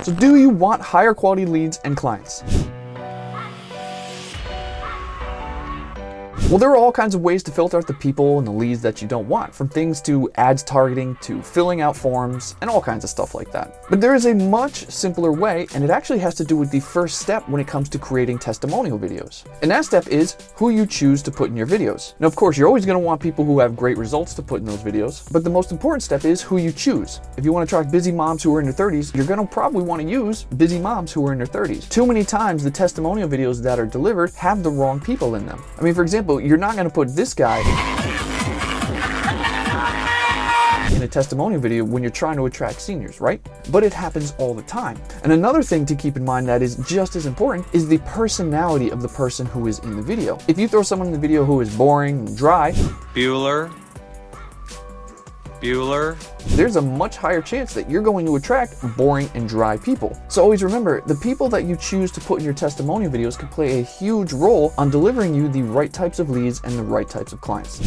So do you want higher quality leads and clients? Well, there are all kinds of ways to filter out the people and the leads that you don't want, from things to ads targeting to filling out forms and all kinds of stuff like that. But there is a much simpler way, and it actually has to do with the first step when it comes to creating testimonial videos. And that step is who you choose to put in your videos. Now, of course, you're always going to want people who have great results to put in those videos, but the most important step is who you choose. If you want to attract busy moms who are in their 30s, you're going to probably want to use busy moms who are in their 30s. Too many times, the testimonial videos that are delivered have the wrong people in them. I mean, for example, you're not going to put this guy in a testimonial video when you're trying to attract seniors, right? But it happens all the time. And another thing to keep in mind that is just as important is the personality of the person who is in the video. If you throw someone in the video who is boring and dry, Bueller, there's a much higher chance that you're going to attract boring and dry people. So always remember, the people that you choose to put in your testimonial videos can play a huge role on delivering you the right types of leads and the right types of clients.